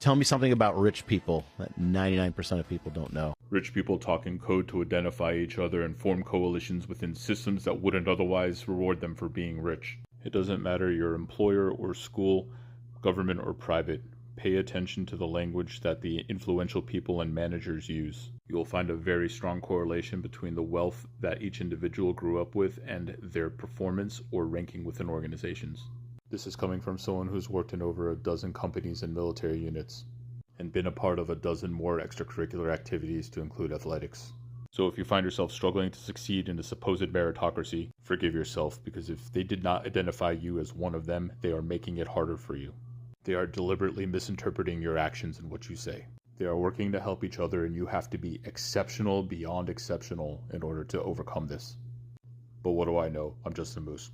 Tell me something about rich people that 99% of people don't know. Rich people talk in code to identify each other and form coalitions within systems that wouldn't otherwise reward them for being rich. It doesn't matter your employer or school, government or private. Pay attention to the language that the influential people and managers use. You will find a very strong correlation between the wealth that each individual grew up with and their performance or ranking within organizations. This is coming from someone who's worked in over a dozen companies and military units, and been a part of a dozen more extracurricular activities to include athletics. So if you find yourself struggling to succeed in the supposed meritocracy, forgive yourself, because if they did not identify you as one of them, they are making it harder for you. They are deliberately misinterpreting your actions and what you say. They are working to help each other, and you have to be exceptional beyond exceptional in order to overcome this. But what do I know? I'm just a moose.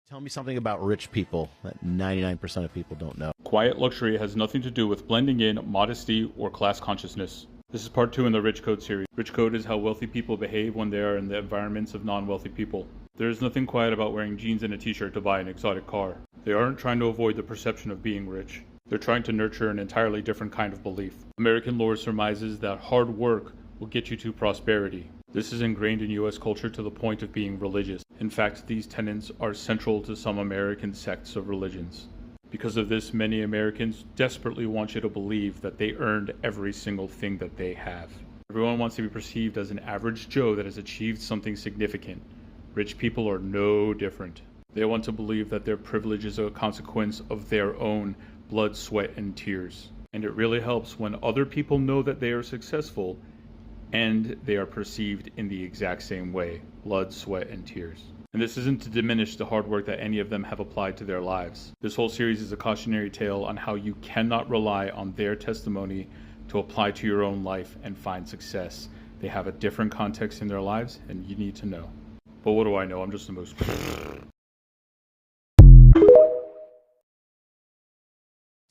Tell me something about rich people that 99% of people don't know. Quiet luxury has nothing to do with blending in, modesty, or class consciousness. This is part 2 in the Rich Code series. Rich Code is how wealthy people behave when they are in the environments of non-wealthy people. There is nothing quiet about wearing jeans and a t-shirt to buy an exotic car. They aren't trying to avoid the perception of being rich. They're trying to nurture an entirely different kind of belief. American lore surmises that hard work will get you to prosperity. This is ingrained in U.S. culture to the point of being religious. In fact, these tenets are central to some American sects of religions. Because of this, many Americans desperately want you to believe that they earned every single thing that they have. Everyone wants to be perceived as an average Joe that has achieved something significant. Rich people are no different. They want to believe that their privilege is a consequence of their own blood, sweat, and tears. And it really helps when other people know that they are successful and they are perceived in the exact same way, blood, sweat, and tears. And this isn't to diminish the hard work that any of them have applied to their lives. This whole series is a cautionary tale on how you cannot rely on their testimony to apply to your own life and find success. They have a different context in their lives, and you need to know. But what do I know? I'm just the most...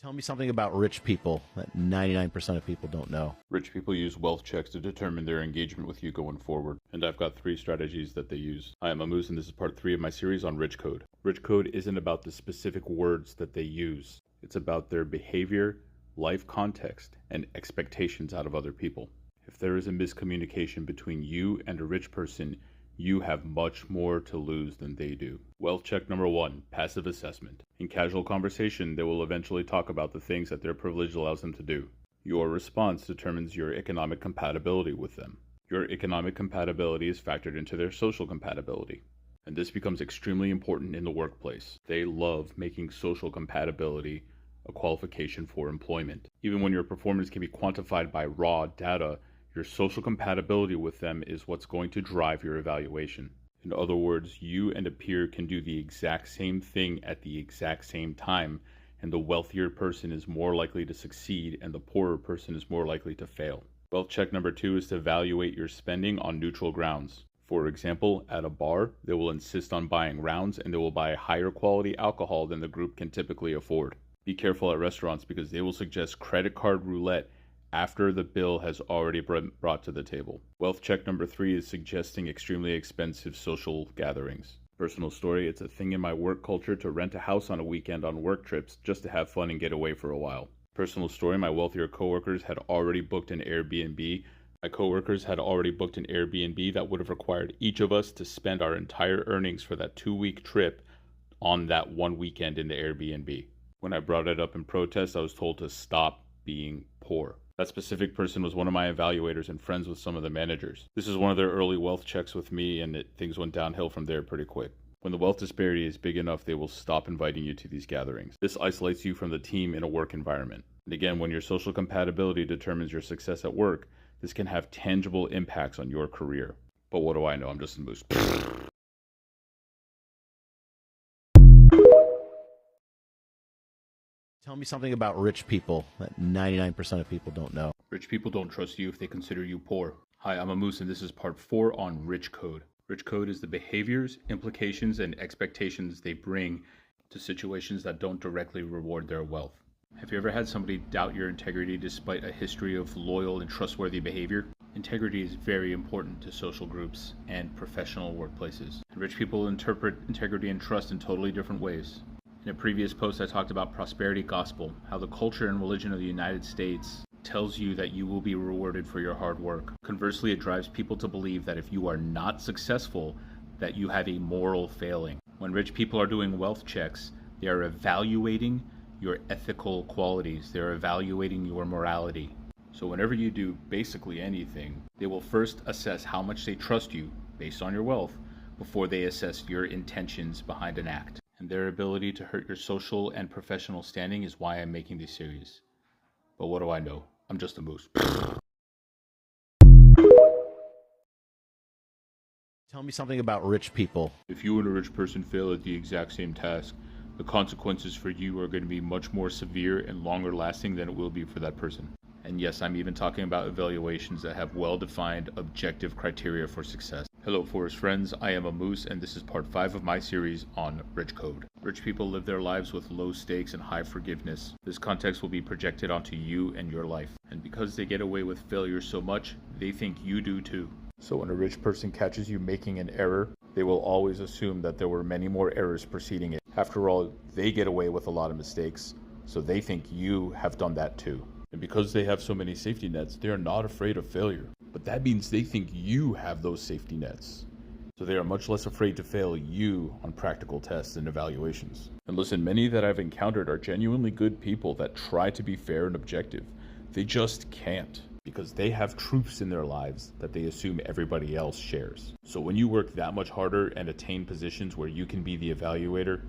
Tell me something about rich people that 99% of people don't know. Rich people use wealth checks to determine their engagement with you going forward. And I've got 3 strategies that they use. Hi, I'm Moose, and this is part 3 of my series on Rich Code. Rich Code isn't about the specific words that they use. It's about their behavior, life context, and expectations out of other people. If there is a miscommunication between you and a rich person, you have much more to lose than they do. Wealth check number 1, passive assessment. In casual conversation, they will eventually talk about the things that their privilege allows them to do. Your response determines your economic compatibility with them. Your economic compatibility is factored into their social compatibility. And this becomes extremely important in the workplace. They love making social compatibility a qualification for employment. Even when your performance can be quantified by raw data, your social compatibility with them is what's going to drive your evaluation. In other words, you and a peer can do the exact same thing at the exact same time, and the wealthier person is more likely to succeed and the poorer person is more likely to fail. Wealth check number 2 is to evaluate your spending on neutral grounds. For example, at a bar, they will insist on buying rounds and they will buy higher quality alcohol than the group can typically afford. Be careful at restaurants because they will suggest credit card roulette after the bill has already been brought to the table. Wealth check number 3 is suggesting extremely expensive social gatherings. Personal story, it's a thing in my work culture to rent a house on a weekend on work trips just to have fun and get away for a while. Personal story, my wealthier coworkers had already booked an Airbnb. My coworkers had already booked an Airbnb that would have required each of us to spend our entire earnings for that 2-week trip on that one weekend in the Airbnb. When I brought it up in protest, I was told to stop being poor. That specific person was one of my evaluators and friends with some of the managers. This is one of their early wealth checks with me, and things went downhill from there pretty quick. When the wealth disparity is big enough, they will stop inviting you to these gatherings. This isolates you from the team in a work environment. And again, when your social compatibility determines your success at work, this can have tangible impacts on your career. But what do I know? I'm just a moose. Tell me something about rich people that 99% of people don't know. Rich people don't trust you if they consider you poor. Hi, I'm Moose, and this is part 4 on Rich Code. Rich Code is the behaviors, implications, and expectations they bring to situations that don't directly reward their wealth. Have you ever had somebody doubt your integrity despite a history of loyal and trustworthy behavior? Integrity is very important to social groups and professional workplaces. And rich people interpret integrity and trust in totally different ways. In a previous post, I talked about prosperity gospel, how the culture and religion of the United States tells you that you will be rewarded for your hard work. Conversely, it drives people to believe that if you are not successful, that you have a moral failing. When rich people are doing wealth checks, they are evaluating your ethical qualities. They're evaluating your morality. So whenever you do basically anything, they will first assess how much they trust you based on your wealth before they assess your intentions behind an act. And their ability to hurt your social and professional standing is why I'm making this series. But what do I know? I'm just a moose. Tell me something about rich people. If you and a rich person fail at the exact same task, the consequences for you are going to be much more severe and longer lasting than it will be for that person. And yes, I'm even talking about evaluations that have well-defined objective criteria for success. Hello Forest friends, I am a moose and this is part 5 of my series on rich code. Rich people live their lives with low stakes and high forgiveness. This context will be projected onto you and your life. And because they get away with failure so much, they think you do too. So when a rich person catches you making an error, they will always assume that there were many more errors preceding it. After all, they get away with a lot of mistakes, so they think you have done that too. And because they have so many safety nets, they are not afraid of failure. But that means they think you have those safety nets. So they are much less afraid to fail you on practical tests and evaluations. And listen, many that I've encountered are genuinely good people that try to be fair and objective. They just can't, because they have truths in their lives that they assume everybody else shares. So when you work that much harder and attain positions where you can be the evaluator,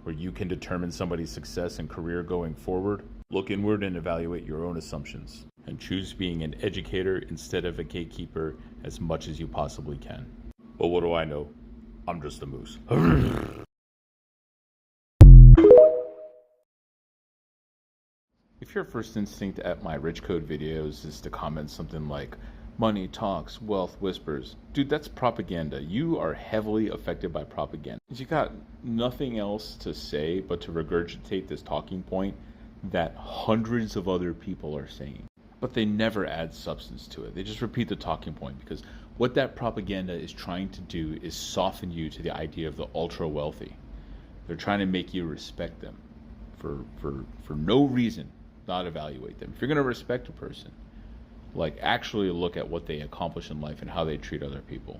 where you can determine somebody's success and career going forward, look inward and evaluate your own assumptions, and choose being an educator instead of a gatekeeper as much as you possibly can. But what do I know? I'm just a moose. If your first instinct at my rich code videos is to comment something like, money talks, wealth whispers, dude, that's propaganda. You are heavily affected by propaganda. You got nothing else to say but to regurgitate this talking point that hundreds of other people are saying. But they never add substance to it. They just repeat the talking point, because what that propaganda is trying to do is soften you to the idea of the ultra wealthy. They're trying to make you respect them for no reason, not evaluate them. If you're going to respect a person, like actually look at what they accomplish in life and how they treat other people,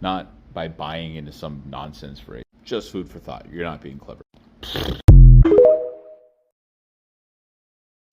not by buying into some nonsense phrase. Just food for thought. You're not being clever.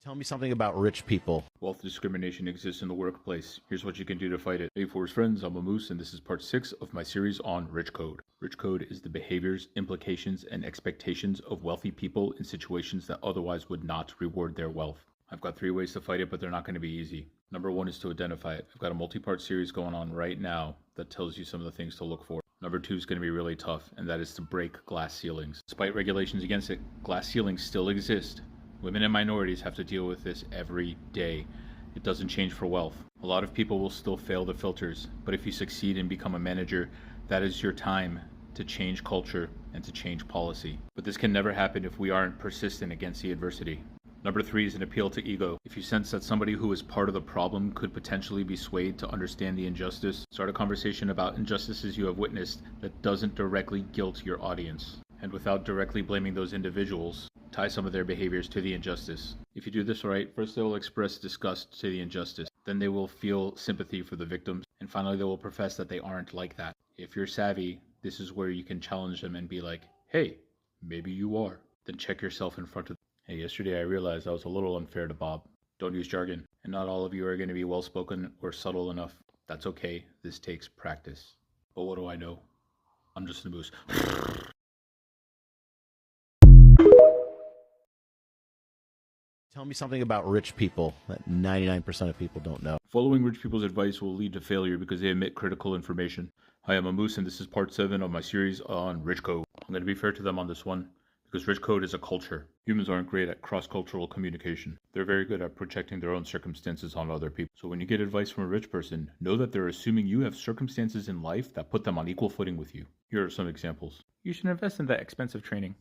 Tell me something about rich people. Wealth discrimination exists in the workplace. Here's what you can do to fight it. Hey Forest friends, I'm a moose and this is part 6 of my series on rich code. Rich code is the behaviors, implications, and expectations of wealthy people in situations that otherwise would not reward their wealth. I've got 3 ways to fight it, but they're not going to be easy. Number 1 is to identify it. I've got a multi-part series going on right now that tells you some of the things to look for. Number 2 is going to be really tough, and that is to break glass ceilings. Despite regulations against it, glass ceilings still exist. Women and minorities have to deal with this every day. It doesn't change for wealth. A lot of people will still fail the filters, but if you succeed and become a manager, that is your time to change culture and to change policy. But this can never happen if we aren't persistent against the adversity. Number 3 is an appeal to ego. If you sense that somebody who is part of the problem could potentially be swayed to understand the injustice, start a conversation about injustices you have witnessed that doesn't directly guilt your audience. And without directly blaming those individuals, tie some of their behaviors to the injustice. If you do this right, first they will express disgust to the injustice, then they will feel sympathy for the victims, and finally they will profess that they aren't like that. If you're savvy, this is where you can challenge them and be like, hey, maybe you are. Then check yourself in front of them. Hey, yesterday I realized I was a little unfair to Bob. Don't use jargon, and not all of you are going to be well-spoken or subtle enough. That's okay, this takes practice. But what do I know? I'm just a moose. Tell me something about rich people that 99% of people don't know. Following rich people's advice will lead to failure because they omit critical information. Hi, I'm a moose and this is part 7 of my series on rich code. I'm going to be fair to them on this one because rich code is a culture. Humans aren't great at cross-cultural communication. They're very good at projecting their own circumstances on other people. So when you get advice from a rich person, know that they're assuming you have circumstances in life that put them on equal footing with you. Here are some examples. You should invest in that expensive training.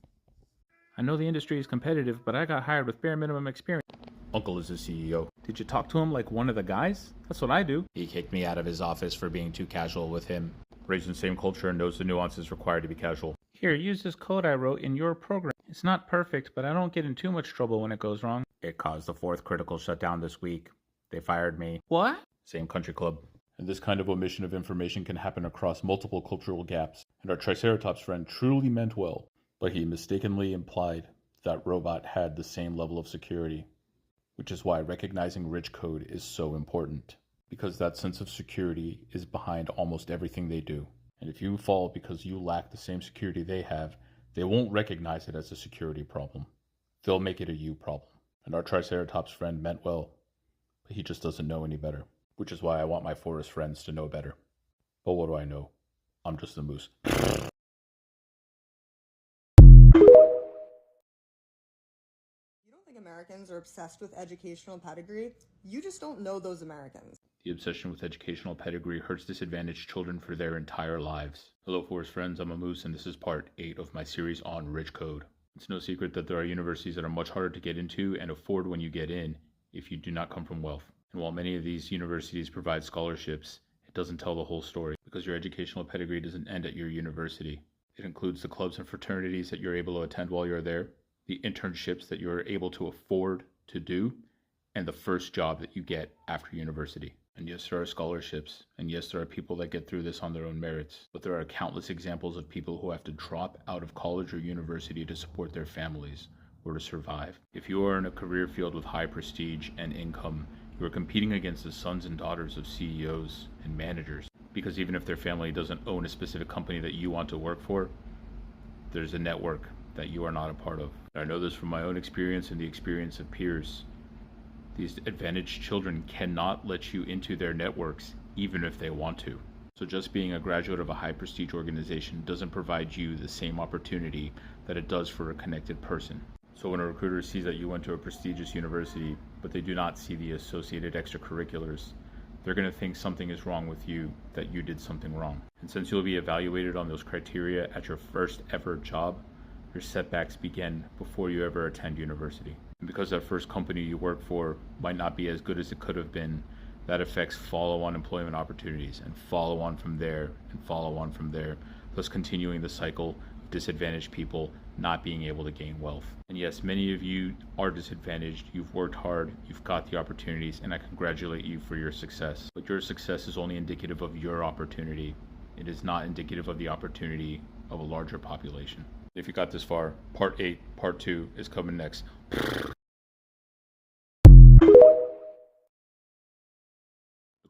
I know the industry is competitive, but I got hired with bare minimum experience. Uncle is the CEO. Did you talk to him like one of the guys? That's what I do. He kicked me out of his office for being too casual with him. Raised in the same culture and knows the nuances required to be casual. Here, use this code I wrote in your program. It's not perfect, but I don't get in too much trouble when it goes wrong. It caused the fourth critical shutdown this week. They fired me. What? Same country club. And this kind of omission of information can happen across multiple cultural gaps. And our Triceratops friend truly meant well, but he mistakenly implied that robot had the same level of security, which is why recognizing rich code is so important, because that sense of security is behind almost everything they do. And if you fall because you lack the same security they have, they won't recognize it as a security problem. They'll make it a you problem. And our Triceratops friend meant well, but he just doesn't know any better, which is why I want my forest friends to know better. But what do I know? I'm just a moose. Americans are obsessed with educational pedigree, you just don't know those Americans. The obsession with educational pedigree hurts disadvantaged children for their entire lives. Hello, forest friends, I'm a moose, and this is part 8 of my series on rich code. It's no secret that there are universities that are much harder to get into and afford when you get in if you do not come from wealth. And while many of these universities provide scholarships, it doesn't tell the whole story, because your educational pedigree doesn't end at your university. It includes the clubs and fraternities that you're able to attend while you're there, the internships that you're able to afford to do, and the first job that you get after university. And yes, there are scholarships, and yes, there are people that get through this on their own merits, but there are countless examples of people who have to drop out of college or university to support their families or to survive. If you are in a career field with high prestige and income, you are competing against the sons and daughters of CEOs and managers, because even if their family doesn't own a specific company that you want to work for, there's a network that you are not a part of. I know this from my own experience and the experience of peers. These advantaged children cannot let you into their networks even if they want to. So just being a graduate of a high prestige organization doesn't provide you the same opportunity that it does for a connected person. So when a recruiter sees that you went to a prestigious university, but they do not see the associated extracurriculars, they're going to think something is wrong with you, that you did something wrong. And since you'll be evaluated on those criteria at your first ever job, your setbacks begin before you ever attend university. And because that first company you work for might not be as good as it could have been, that affects follow-on employment opportunities, and follow on from there, and follow on from there, thus continuing the cycle of disadvantaged people not being able to gain wealth. And yes, many of you are disadvantaged, you've worked hard, you've got the opportunities, and I congratulate you for your success. But your success is only indicative of your opportunity. It is not indicative of the opportunity of a larger population. If you got this far, part 8, part 2 is coming next. The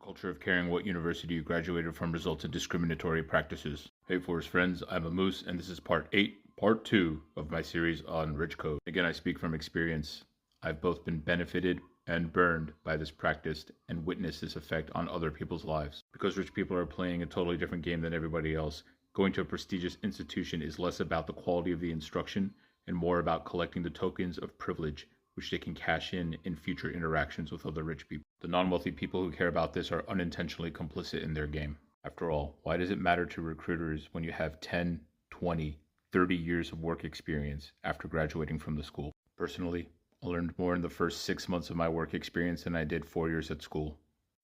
culture of caring what university you graduated from results in discriminatory practices. Hey forest friends, I'm a moose, and this is part 8, part 2 of my series on rich code. Again, I speak from experience. I've both been benefited and burned by this practice and witnessed this effect on other people's lives. Because rich people are playing a totally different game than everybody else, going to a prestigious institution is less about the quality of the instruction and more about collecting the tokens of privilege which they can cash in future interactions with other rich people. The non-wealthy people who care about this are unintentionally complicit in their game. After all, why does it matter to recruiters when you have 10, 20, 30 years of work experience after graduating from the school? Personally, I learned more in the first 6 months of my work experience than I did 4 years at school.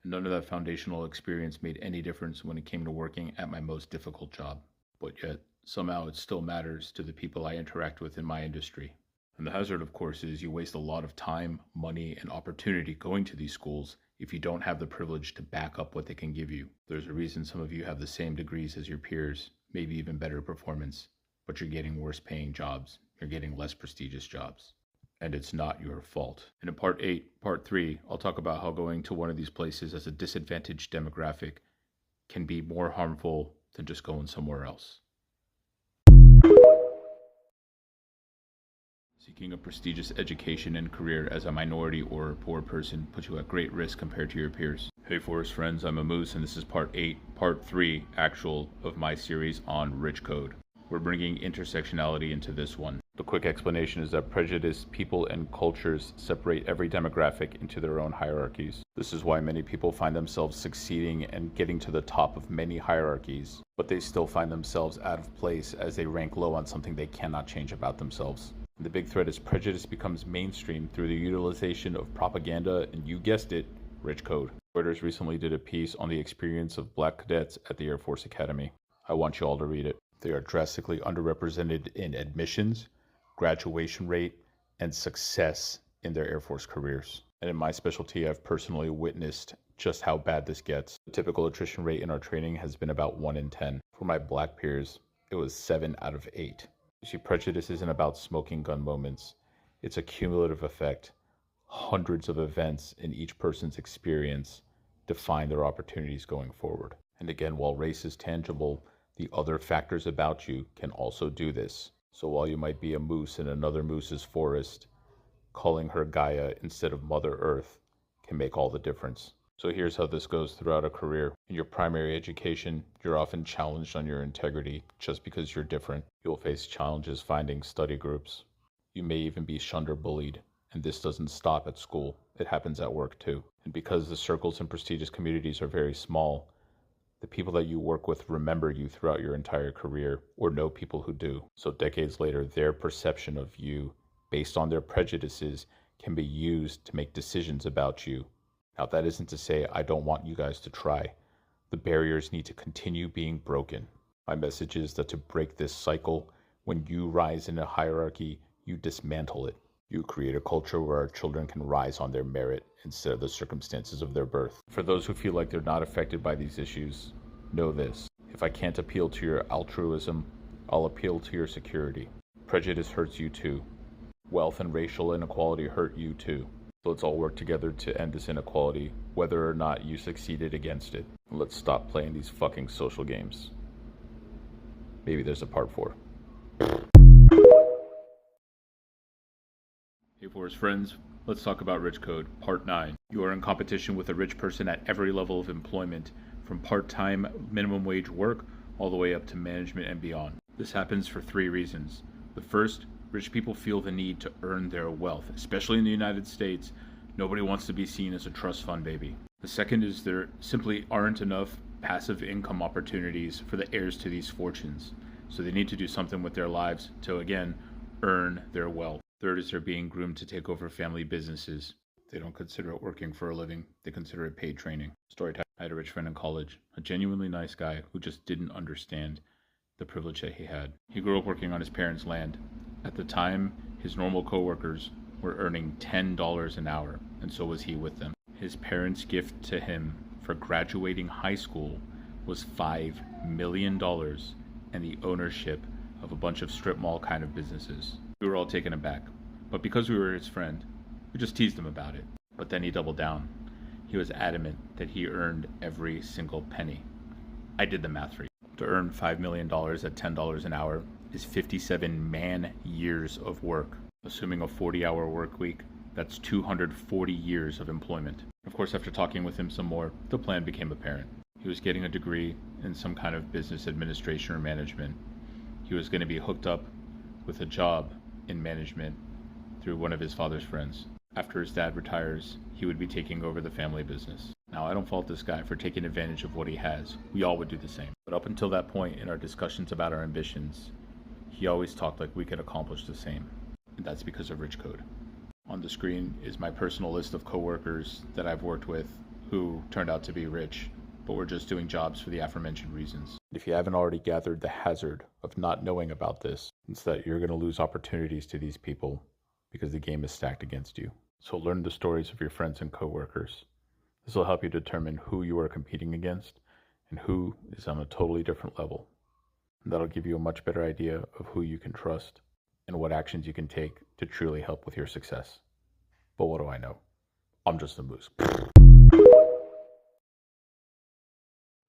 None of that foundational experience made any difference when it came to working at my most difficult job. But yet, somehow it still matters to the people I interact with in my industry. And the hazard, of course, is you waste a lot of time, money, and opportunity going to these schools if you don't have the privilege to back up what they can give you. There's a reason some of you have the same degrees as your peers, maybe even better performance, but you're getting worse paying jobs. You're getting less prestigious jobs. And it's not your fault. And in part 8, part 3, I'll talk about how going to one of these places as a disadvantaged demographic can be more harmful than just going somewhere else. Seeking a prestigious education and career as a minority or a poor person puts you at great risk compared to your peers. Hey forest friends, I'm a moose, and this is part 8, part 3 actual of my series on rich code. We're bringing intersectionality into this one. The quick explanation is that prejudice, people, and cultures separate every demographic into their own hierarchies. This is why many people find themselves succeeding and getting to the top of many hierarchies, but they still find themselves out of place as they rank low on something they cannot change about themselves. And the big threat is prejudice becomes mainstream through the utilization of propaganda and, you guessed it, rich code. Reuters recently did a piece on the experience of black cadets at the Air Force Academy. I want you all to read it. They are drastically underrepresented in admissions, graduation rate, and success in their Air Force careers. And in my specialty, I've personally witnessed just how bad this gets. The typical attrition rate in our training has been about 1 in 10. For my black peers, it was 7 out of 8. You see, prejudice isn't about smoking gun moments. It's a cumulative effect. Hundreds of events in each person's experience define their opportunities going forward. And again, while race is tangible, the other factors about you can also do this. So while you might be a moose in another moose's forest, calling her Gaia instead of Mother Earth can make all the difference. So here's how this goes throughout a career. In your primary education, you're often challenged on your integrity just because you're different. You'll face challenges finding study groups. You may even be shunned or bullied. And this doesn't stop at school. It happens at work too. And because the circles and prestigious communities are very small, the people that you work with remember you throughout your entire career or know people who do. So decades later, their perception of you based on their prejudices can be used to make decisions about you. Now, that isn't to say I don't want you guys to try. The barriers need to continue being broken. My message is that to break this cycle, when you rise in a hierarchy, you dismantle it. You create a culture where our children can rise on their merit instead of the circumstances of their birth. For those who feel like they're not affected by these issues, know this. If I can't appeal to your altruism, I'll appeal to your security. Prejudice hurts you too. Wealth and racial inequality hurt you too. So let's all work together to end this inequality, whether or not you succeeded against it. Let's stop playing these fucking social games. Maybe there's a part 4. Hey Forest friends, let's talk about Rich Code, Part 9. You are in competition with a rich person at every level of employment, from part-time minimum wage work all the way up to management and beyond. This happens for 3 reasons. The first, rich people feel the need to earn their wealth, especially in the United States. Nobody wants to be seen as a trust fund baby. The second is there simply aren't enough passive income opportunities for the heirs to these fortunes. So they need to do something with their lives to, again, earn their wealth. Third is they're being groomed to take over family businesses. They don't consider it working for a living. They consider it paid training. Story time. I had a rich friend in college, a genuinely nice guy who just didn't understand the privilege that he had. He grew up working on his parents' land. At the time, his normal coworkers were earning $10 an hour, and so was he with them. His parents' gift to him for graduating high school was $5 million and the ownership of a bunch of strip mall kind of businesses. We were all taken aback, but because we were his friend, we just teased him about it. But then he doubled down. He was adamant that he earned every single penny. I did the math for you. To earn $5 million at $10 an hour is 57 man-years of work. Assuming a 40-hour work week, that's 240 years of employment. Of course, after talking with him some more, the plan became apparent. He was getting a degree in some kind of business administration or management. He was going to be hooked up with a job in management through one of his father's friends. After his dad retires, he would be taking over the family business. Now, I don't fault this guy for taking advantage of what he has. We all would do the same. But up until that point in our discussions about our ambitions, he always talked like we could accomplish the same. And that's because of Rich Code. On the screen is my personal list of coworkers that I've worked with who turned out to be rich, but were just doing jobs for the aforementioned reasons. If you haven't already gathered the hazard of not knowing about this, it's that you're going to lose opportunities to these people because the game is stacked against you. So learn the stories of your friends and coworkers. This will help you determine who you are competing against and who is on a totally different level. And that'll give you a much better idea of who you can trust and what actions you can take to truly help with your success. But what do I know? I'm just a moose.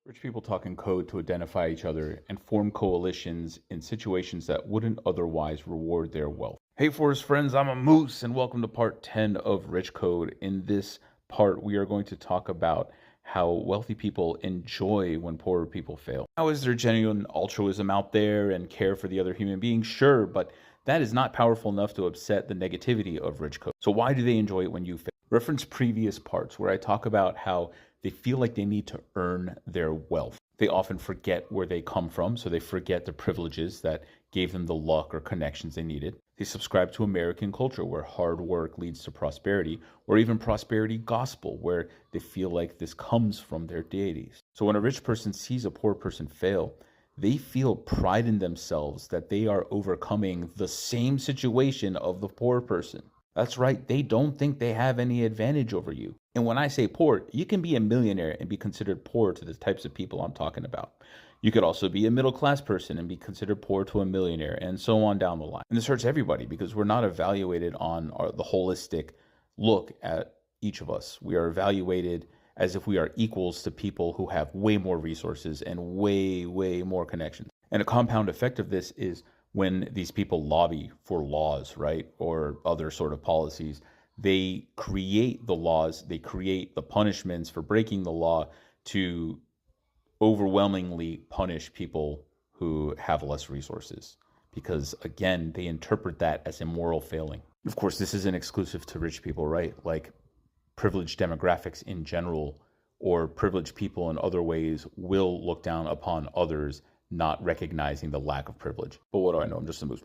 Rich people talk in code to identify each other and form coalitions in situations that wouldn't otherwise reward their wealth. Hey Forest friends, I'm a moose and welcome to part 10 of Rich Code. In this part, we are going to talk about how wealthy people enjoy when poorer people fail. How is there genuine altruism out there and care for the other human being? Sure, but that is not powerful enough to upset the negativity of Rich Code. So why do they enjoy it when you fail? Reference previous parts where I talk about how they feel like they need to earn their wealth. They often forget where they come from, so they forget the privileges that gave them the luck or connections they needed. They subscribe to American culture where hard work leads to prosperity, or even prosperity gospel where they feel like this comes from their deities. So when a rich person sees a poor person fail, they feel pride in themselves that they are overcoming the same situation of the poor person. That's right, they don't think they have any advantage over you. And when I say poor, you can be a millionaire and be considered poor to the types of people I'm talking about. You could also be a middle-class person and be considered poor to a millionaire, and so on down the line. And this hurts everybody because we're not evaluated on the holistic look at each of us. We are evaluated as if we are equals to people who have way more resources and way more connections. And a compound effect of this is when these people lobby for laws, right, or other sort of policies, they create the laws, they create the punishments for breaking the law to overwhelmingly punish people who have less resources, because again, they interpret that as a moral failing. Of course, this isn't exclusive to rich people, right? Like privileged demographics in general, or privileged people in other ways, will look down upon others, not recognizing the lack of privilege. But what do I know? I'm just a moose.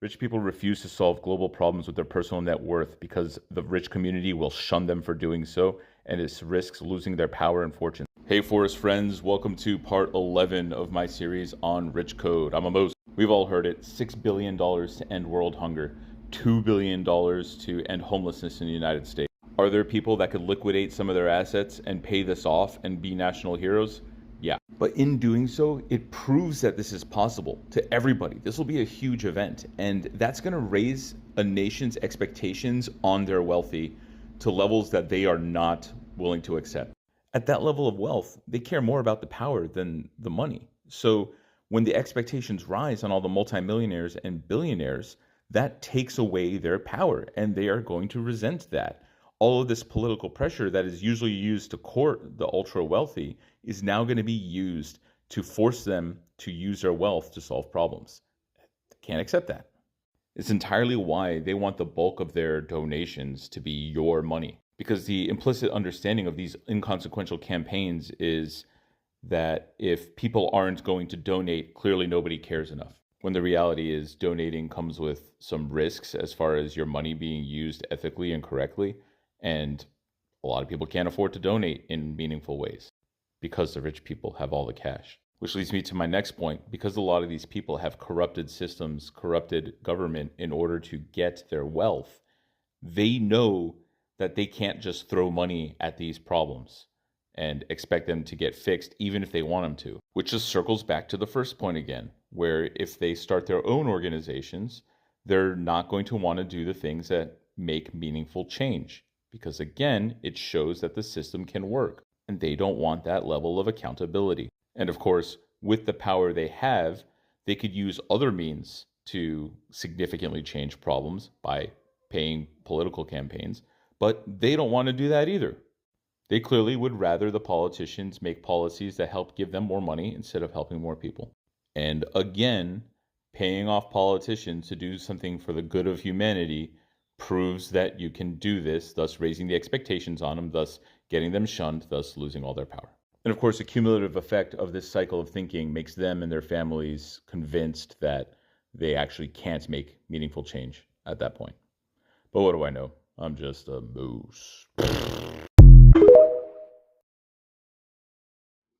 Rich people refuse to solve global problems with their personal net worth because the rich community will shun them for doing so, and it risks losing their power and fortune. Hey Forest friends, welcome to part 11 of my series on Rich Code. I'm a Moses. We've all heard it, $6 billion to end world hunger, $2 billion to end homelessness in the United States. Are there people that could liquidate some of their assets and pay this off and be national heroes? Yeah. But in doing so, it proves that this is possible to everybody. This will be a huge event, and that's going to raise a nation's expectations on their wealthy to levels that they are not willing to accept. At that level of wealth, they care more about the power than the money. So when the expectations rise on all the multimillionaires and billionaires, that takes away their power, and they are going to resent that. All of this political pressure that is usually used to court the ultra wealthy is now going to be used to force them to use their wealth to solve problems. Can't accept that. It's entirely why they want the bulk of their donations to be your money, because the implicit understanding of these inconsequential campaigns is that if people aren't going to donate, clearly nobody cares enough. When the reality is donating comes with some risks as far as your money being used ethically and correctly. And a lot of people can't afford to donate in meaningful ways because the rich people have all the cash. Which leads me to my next point. Because a lot of these people have corrupted systems, corrupted government in order to get their wealth, they know that they can't just throw money at these problems and expect them to get fixed even if they want them to. Which just circles back to the first point again, where if they start their own organizations, they're not going to want to do the things that make meaningful change. Because again, it shows that the system can work, and they don't want that level of accountability. And of course, with the power they have, they could use other means to significantly change problems by paying political campaigns, but they don't want to do that either. They clearly would rather the politicians make policies that help give them more money instead of helping more people. And again, paying off politicians to do something for the good of humanity proves that you can do this, thus raising the expectations on them, thus getting them shunned, thus losing all their power. And of course, the cumulative effect of this cycle of thinking makes them and their families convinced that they actually can't make meaningful change at that point. But what do I know? I'm just a moose.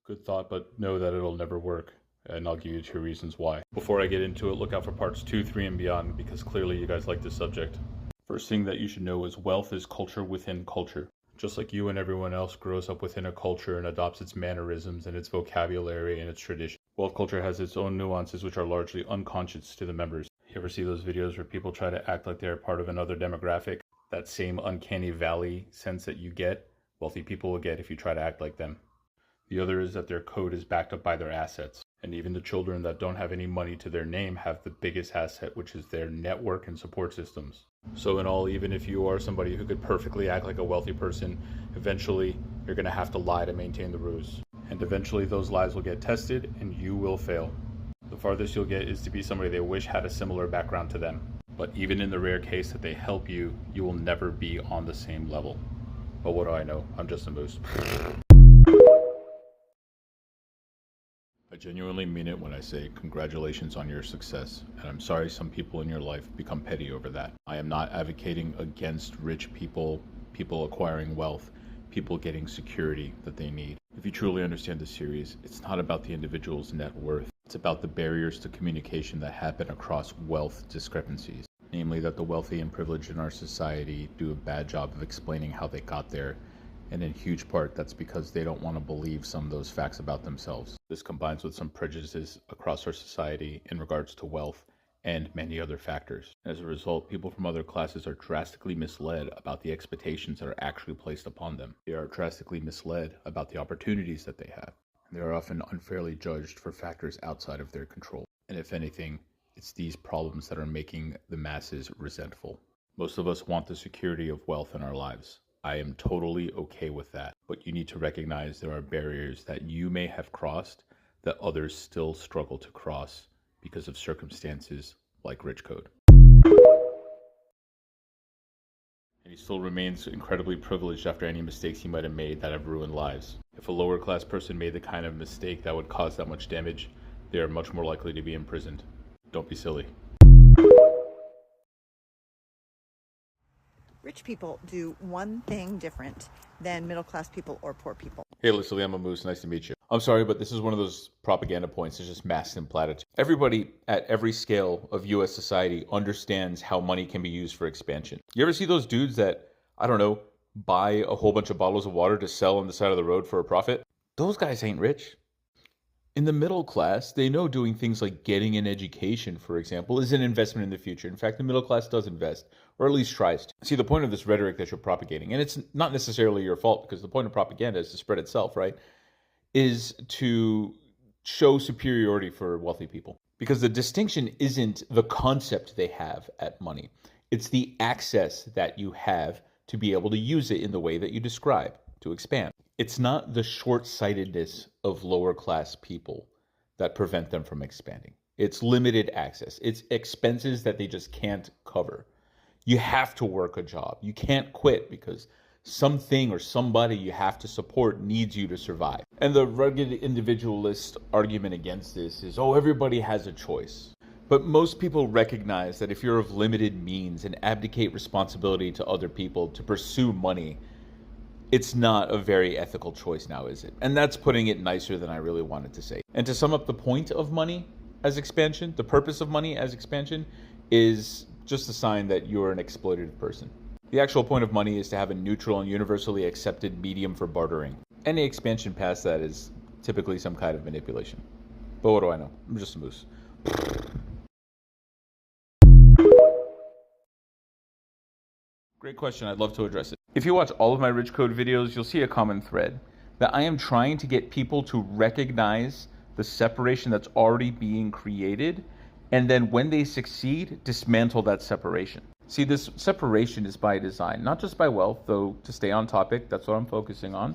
Good thought, but know that it'll never work. And I'll give you 2 reasons why. Before I get into it, look out for parts 2, 3, and beyond, because clearly you guys like this subject. First thing that you should know is wealth is culture within culture. Just like you and everyone else grows up within a culture and adopts its mannerisms and its vocabulary and its tradition, wealth culture has its own nuances which are largely unconscious to the members. You ever see those videos where people try to act like they're part of another demographic? That same uncanny valley sense that you get, wealthy people will get if you try to act like them. The other is that their code is backed up by their assets. And even the children that don't have any money to their name have the biggest asset, which is their network and support systems. So in all, even if you are somebody who could perfectly act like a wealthy person, eventually you're going to have to lie to maintain the ruse. And eventually those lies will get tested and you will fail. The farthest you'll get is to be somebody they wish had a similar background to them. But even in the rare case that they help you, you will never be on the same level. But what do I know? I'm just a moose. I genuinely mean it when I say congratulations on your success, and I'm sorry some people in your life become petty over that. I am not advocating against rich people acquiring wealth, people getting security that they need. If you truly understand the series, it's not about the individual's net worth. It's about the barriers to communication that happen across wealth discrepancies. Namely, that the wealthy and privileged in our society do a bad job of explaining how they got there, and in huge part that's because they don't want to believe some of those facts about themselves. This combines with some prejudices across our society in regards to wealth and many other factors. As a result, people from other classes are drastically misled about the expectations that are actually placed upon them. They are drastically misled about the opportunities that they have. They are often unfairly judged for factors outside of their control. And if anything, it's these problems that are making the masses resentful. Most of us want the security of wealth in our lives. I am totally okay with that. But you need to recognize there are barriers that you may have crossed that others still struggle to cross because of circumstances like rich code. And he still remains incredibly privileged after any mistakes he might have made that have ruined lives. If a lower class person made the kind of mistake that would cause that much damage, they are much more likely to be imprisoned. Don't be silly. Rich people do one thing different than middle class people or poor people. Hey Leslie, I'm a Moose. Nice to meet you. I'm sorry, but this is one of those propaganda points. It's just masked in platitude. Everybody at every scale of U.S. society understands how money can be used for expansion. You ever see those dudes that, I don't know, buy a whole bunch of bottles of water to sell on the side of the road for a profit? Those guys ain't rich. In the middle class, they know doing things like getting an education, for example, is an investment in the future. In fact, the middle class does invest, or at least tries to. See, the point of this rhetoric that you're propagating, and it's not necessarily your fault because the point of propaganda is to spread itself, right, is to show superiority for wealthy people. Because the distinction isn't the concept they have at money. It's the access that you have to be able to use it in the way that you describe, to expand. It's not the short-sightedness of lower class people that prevent them from expanding. It's limited access. It's expenses that they just can't cover. You have to work a job. You can't quit because something or somebody you have to support needs you to survive. And the rugged individualist argument against this is, oh, everybody has a choice. But most people recognize that if you're of limited means and abdicate responsibility to other people to pursue money, it's not a very ethical choice now, is it? And that's putting it nicer than I really wanted to say. And to sum up the point of money as expansion, the purpose of money as expansion is just a sign that you're an exploitative person. The actual point of money is to have a neutral and universally accepted medium for bartering. Any expansion past that is typically some kind of manipulation. But what do I know? I'm just a moose. Great question. I'd love to address it. If you watch all of my Rich Code videos, you'll see a common thread that I am trying to get people to recognize the separation that's already being created, and then when they succeed, dismantle that separation. See, this separation is by design, not just by wealth, though to stay on topic, that's what I'm focusing on.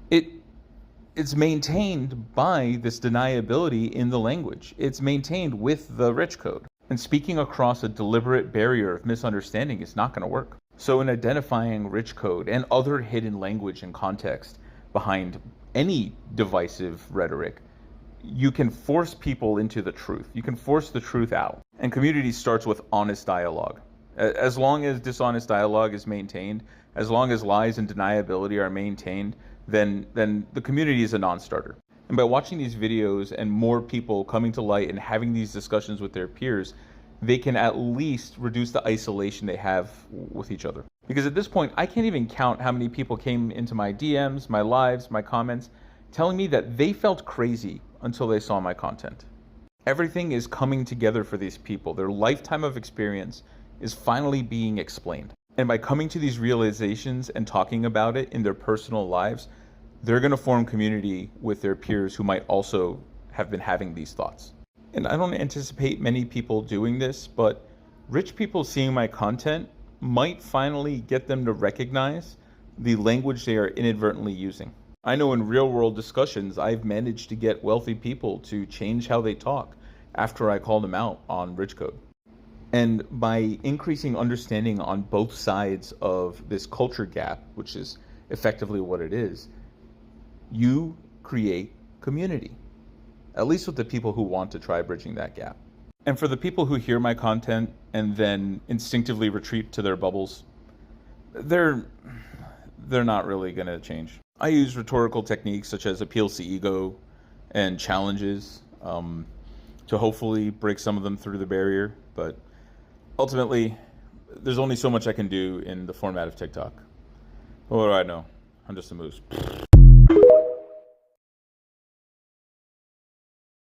It's maintained by this deniability in the language. It's maintained with the Rich Code. And speaking across a deliberate barrier of misunderstanding is not going to work. So in identifying Rich Code and other hidden language and context behind any divisive rhetoric, you can force people into the truth. You can force the truth out. And community starts with honest dialogue. As long as dishonest dialogue is maintained, as long as lies and deniability are maintained, then the community is a non-starter. And by watching these videos and more people coming to light and having these discussions with their peers, they can at least reduce the isolation they have with each other. Because at this point, I can't even count how many people came into my DMs, my lives, my comments, telling me that they felt crazy until they saw my content. Everything is coming together for these people. Their lifetime of experience is finally being explained. And by coming to these realizations and talking about it in their personal lives, they're going to form community with their peers who might also have been having these thoughts. And I don't anticipate many people doing this, but rich people seeing my content might finally get them to recognize the language they are inadvertently using. I know in real-world discussions, I've managed to get wealthy people to change how they talk after I call them out on Rich Code. And by increasing understanding on both sides of this culture gap, which is effectively what it is, you create community. At least with the people who want to try bridging that gap. And for the people who hear my content and then instinctively retreat to their bubbles, they're they're not really going to change. I use rhetorical techniques such as appeals to ego and challenges to hopefully break some of them through the barrier. But ultimately, there's only so much I can do in the format of TikTok. What do I know? I'm just a moose.